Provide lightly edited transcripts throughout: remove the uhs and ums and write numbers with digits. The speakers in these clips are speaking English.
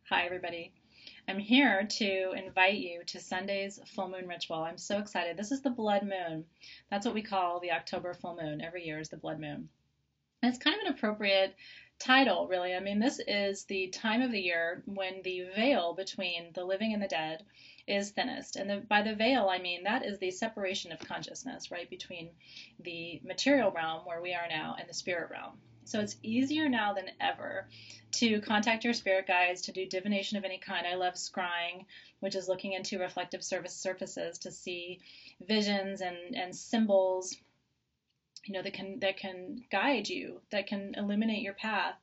Hi, everybody. I'm here to invite you to Sunday's full moon ritual. I'm so excited. This is the blood moon. That's what we call the October full moon. Every year is the blood moon. And it's kind of an appropriate title, really. I mean, this is the time of the year when the veil between the living and the dead is thinnest. And by the veil, I mean that is the separation of consciousness, right, between the material realm where we are now and the spirit realm. So it's easier now than ever to contact your spirit guides, to do divination of any kind. I love scrying, which is looking into reflective surfaces to see visions and symbols, that can guide you, that can illuminate your path,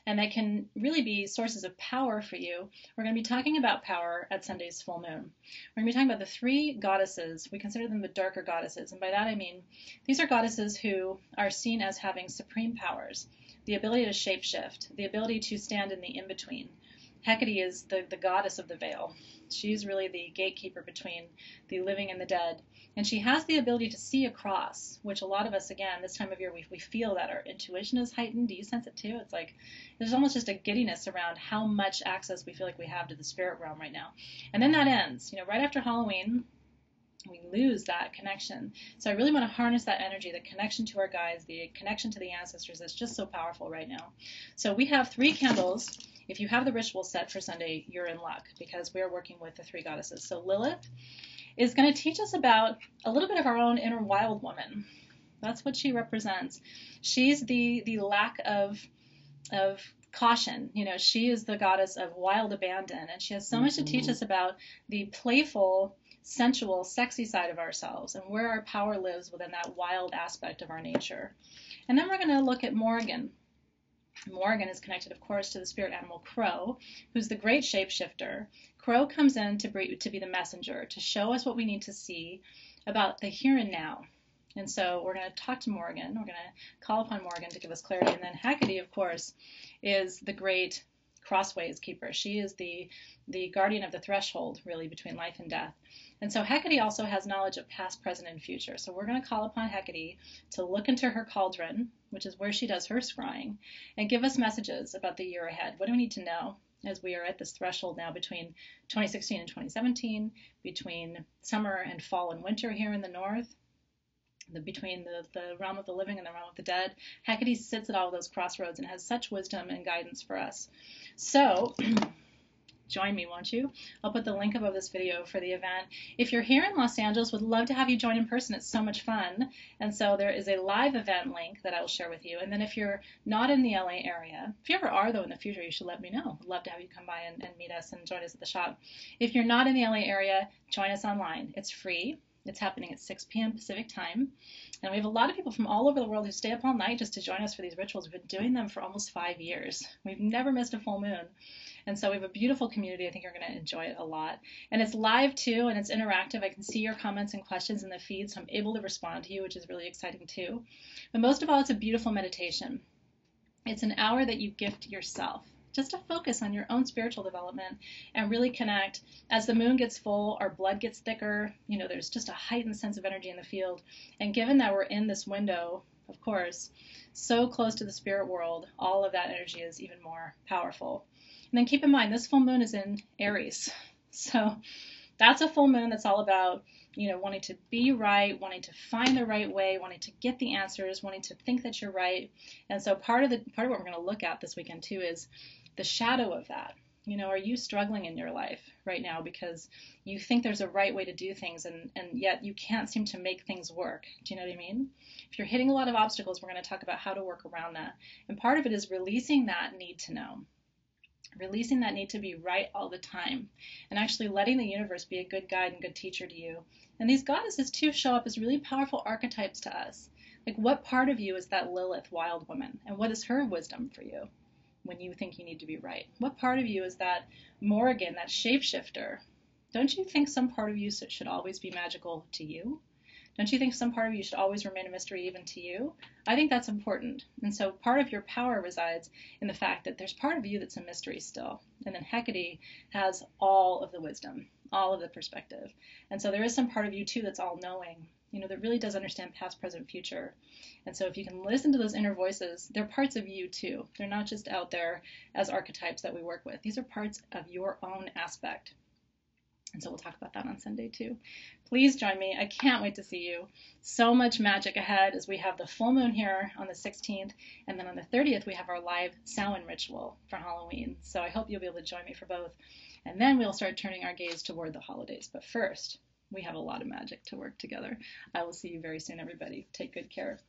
and that can really be sources of power for you. We're going to be talking about power at Sunday's full moon. We're going to be talking about the three goddesses. We consider them the darker goddesses, and by that I mean these are goddesses who are seen as having supreme powers, the ability to shapeshift, the ability to stand in the in-between. Hecate is the goddess of the veil. She's really the gatekeeper between the living and the dead. And she has the ability to see across, which a lot of us, again, this time of year, we feel that our intuition is heightened. Do you sense it too? It's like there's almost just a giddiness around how much access we feel like we have to the spirit realm right now. And then that ends. Right after Halloween, we lose that connection. So I really want to harness that energy, the connection to our guides, the connection to the ancestors that's just so powerful right now. So we have 3 candles. If you have the ritual set for Sunday, you're in luck because we are working with the 3 goddesses. So Lilith is going to teach us about a little bit of our own inner wild woman. That's what she represents. She's the lack of caution. She is the goddess of wild abandon, and she has so much to teach us about the playful, sensual, sexy side of ourselves and where our power lives within that wild aspect of our nature. And then we're going to look at Morrigan. Morrigan is connected, of course, to the spirit animal Crow, who's the great shapeshifter. Crow comes in to be the messenger, to show us what we need to see about the here and now. And so we're going to talk to Morrigan. We're going to call upon Morrigan to give us clarity. And then Hecate, of course, is the great crossways keeper. She is the guardian of the threshold, really, between life and death. And so Hecate also has knowledge of past, present, and future. So we're going to call upon Hecate to look into her cauldron, which is where she does her scrying, and give us messages about the year ahead. What do we need to know as we are at this threshold now between 2016 and 2017, between summer and fall and winter here in the north, between the realm of the living and the realm of the dead? Hecate sits at all of those crossroads and has such wisdom and guidance for us. So join me, won't you? I'll put the link above this video for the event. If you're here in Los Angeles, would love to have you join in person. It's so much fun. And so there is a live event link that I will share with you. And then if you're not in the LA area, if you ever are, though, in the future, you should let me know. I'd love to have you come by and meet us and join us at the shop. If you're not in the LA area, join us online. It's free. It's happening at 6 p.m. Pacific time. And we have a lot of people from all over the world who stay up all night just to join us for these rituals. We've been doing them for almost 5 years. We've never missed a full moon. And so we have a beautiful community. I think you're going to enjoy it a lot. And it's live too, and it's interactive. I can see your comments and questions in the feed, so I'm able to respond to you, which is really exciting too. But most of all, it's a beautiful meditation. It's an hour that you gift yourself, just to focus on your own spiritual development and really connect. As the moon gets full, our blood gets thicker. There's just a heightened sense of energy in the field. And given that we're in this window, of course, so close to the spirit world, all of that energy is even more powerful. And then keep in mind, this full moon is in Aries. So that's a full moon that's all about, wanting to be right, wanting to find the right way, wanting to get the answers, wanting to think that you're right. And so part of what we're going to look at this weekend too is the shadow of that. Are you struggling in your life right now because you think there's a right way to do things and yet you can't seem to make things work? Do you know what I mean? If you're hitting a lot of obstacles, we're going to talk about how to work around that. And part of it is releasing that need to know. Releasing that need to be right all the time and actually letting the universe be a good guide and good teacher to you. And these goddesses too show up as really powerful archetypes to us. Like, what part of you is that Lilith wild woman, and what is her wisdom for you when you think you need to be right? What part of you is that Morrigan, that shapeshifter? Don't you think some part of you should always be magical to you? Don't you think some part of you should always remain a mystery even to you? I think that's important. And so part of your power resides in the fact that there's part of you that's a mystery still. And then Hecate has all of the wisdom, all of the perspective. And so there is some part of you too that's all knowing. that really does understand past, present, future. And so if you can listen to those inner voices, they're parts of you too. They're not just out there as archetypes that we work with. These are parts of your own aspect. And so we'll talk about that on Sunday too. Please join me. I can't wait to see you. So much magic ahead as we have the full moon here on the 16th. And then on the 30th, we have our live Samhain ritual for Halloween. So I hope you'll be able to join me for both. And then we'll start turning our gaze toward the holidays. But first, we have a lot of magic to work together. I will see you very soon, everybody. Take good care.